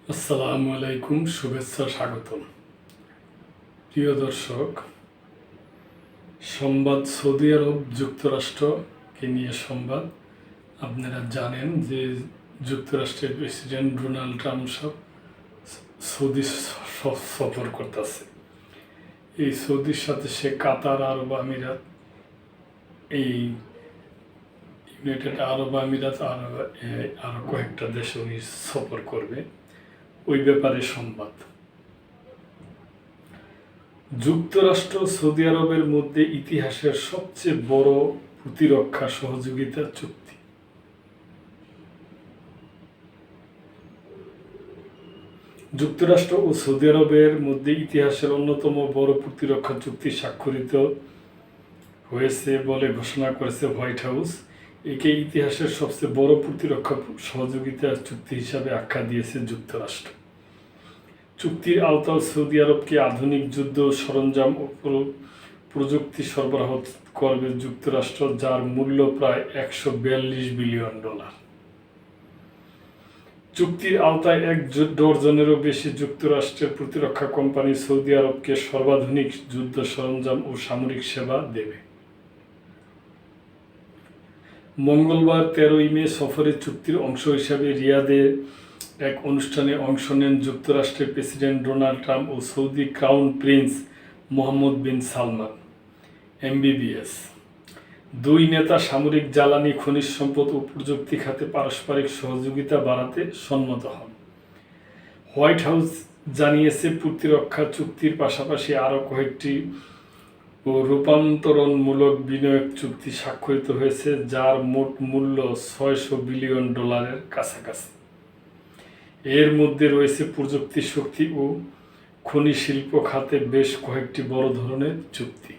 আসসালামু আলাইকুম, শুভেচ্ছা, স্বাগতম। প্রিয় দর্শক, সংবাদ সৌদি আরব যুক্তরাষ্ট্রকে নিয়ে সংবাদ। আপনারা জানেন যে যুক্তরাষ্ট্রের প্রেসিডেন্ট ডোনাল্ড ট্রাম্প সৌদি সফর করতেছে। এই সৌদির সাথে সে কাতার, আরব আমিরাত, এই ইউনাইটেড আরব আমিরাত আরো কয়েকটা দেশে উনি সফর করবে। ওই ব্যাপারে সংবাদ। যুক্তরাষ্ট্র সৌদি আরবের মধ্যে ইতিহাসের সবচেয়ে বড় প্রতিরক্ষা সহযোগিতা চুক্তি। যুক্তরাষ্ট্র ও সৌদি আরবের মধ্যে ইতিহাসের অন্যতম বড় প্রতিরক্ষা চুক্তি স্বাক্ষরিত হয়েছে বলে ঘোষণা করেছে হোয়াইট হাউস। একে ইতিহাসের সবচেয়ে বড় প্রতিরক্ষা সহযোগিতা চুক্তি হিসাবে আখ্যা দিয়েছে যুক্তরাষ্ট্র। চুক্তির আওতায় সৌদি আরবকে আধুনিক যুদ্ধ সরঞ্জাম ও প্রযুক্তি সরবরাহ করবে যুক্তরাষ্ট্র, যার মূল্য প্রায় $142 বিলিয়ন। চুক্তির আওতায় 1 ডজনেরও বেশি যুক্তরাষ্ট্রের প্রতিরক্ষা কোম্পানি সৌদি আরবকে সর্বাধুনিক যুদ্ধ সরঞ্জাম ও সামরিক সেবা দেবে। মঙ্গলবার 13 মে সফরের চুক্তির অংশ হিসাবে রিয়াদে এক অনুষ্ঠানে অংশ নেন যুক্তরাষ্ট্রের প্রেসিডেন্ট ডোনাল্ড ট্রাম্প ও সৌদি ক্রাউন প্রিন্স মোহাম্মদ বিন সালমান MBBS। দুই নেতা সামরিক, জ্বালানি, খনিজ সম্পদ ও প্রযুক্তি খাতে পারস্পরিক সহযোগিতা বাড়াতে সম্মত হন। হোয়াইট হাউস জানিয়েছে, প্রতিরক্ষা চুক্তির পাশাপাশি আরও কয়েকটি রূপান্তরণমূলক বিনিয়োগ চুক্তি স্বাক্ষরিত হয়েছে, যার মোট মূল্য $600 বিলিয়ন কাছাকাছি। এর মধ্যে রয়েছে প্রযুক্তি, শক্তি ও খনি শিল্প খাতে বেশ কয়েকটি বড় ধরনের চুক্তি।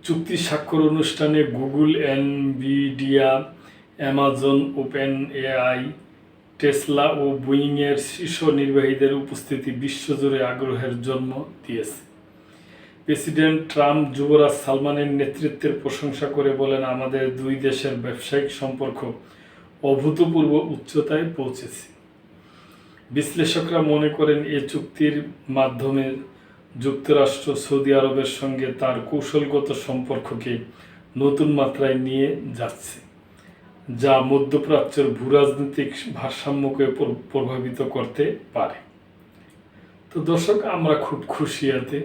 চুক্তি স্বাক্ষর অনুষ্ঠানে Google, Nvidia, Amazon, OpenAI, Tesla ও বোয়িংয়ের শীর্ষ নির্বাহীদের উপস্থিতি বিশ্বজুড়ে আগ্রহের জন্ম দিয়েছে। প্রেসিডেন্ট ট্রাম্প যুবরাজ সালমানের নেতৃত্বের প্রশংসা করে বলেন, আমাদের দুই দেশের ব্যবসায়িক সম্পর্ক অভূতপূর্ব উচ্চতায় পৌঁছেছে। বিশ্লেষকরা মনে করেন, এ চুক্তির মাধ্যমে যুক্তরাষ্ট্র সৌদি আরবের সঙ্গে তার কৌশলগত সম্পর্ককে নতুন মাত্রায় নিয়ে যাচ্ছে, যা মধ্যপ্রাচ্যের ভূরাজনৈতিক ভারসাম্যকে প্রভাবিত করতে পারে। তো দর্শক, আমরা খুব খুশি এতে।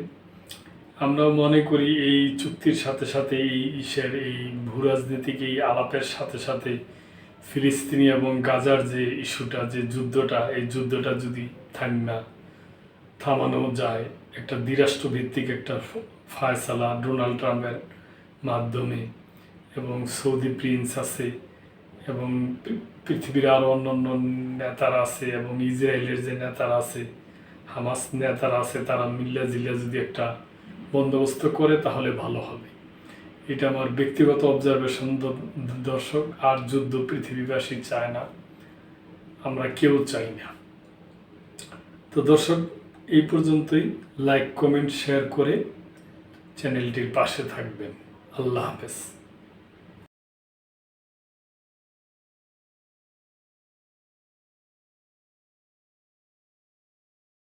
আমরা মনে করি এই চুক্তির সাথে সাথে এই ভূরাজনৈতিক এই আলাপের সাথে সাথে ফিলিস্তিনি এবং গাজার যে ইস্যুটা, যে যুদ্ধটা, এই যুদ্ধটা যদি থামানো যায়, একটা দ্বিরাষ্ট্রভিত্তিক একটা ফায়সালা ডোনাল্ড ট্রাম্পের মাধ্যমে, এবং সৌদি প্রিন্স আছে এবং পৃথিবীর আরও অন্যান্য নেতারা আছে এবং ইসরায়েলের যে নেতারা আছে, হামাস নেতারা আছে, তারা মিল্লা জিল্লা যদি একটা বন্দোবস্ত করে তাহলে ভালো হবে। এটা আমার ব্যক্তিগত অবজারভেশন দর্শক। আর যুদ্ধ পৃথিবীবাসী চায় না, আমরা কেউ চাই না। তো দর্শক, এই পর্যন্তই। লাইক, কমেন্ট, শেয়ার করে চ্যানেলটির পাশে থাকবেন। আল্লাহ হাফেজ।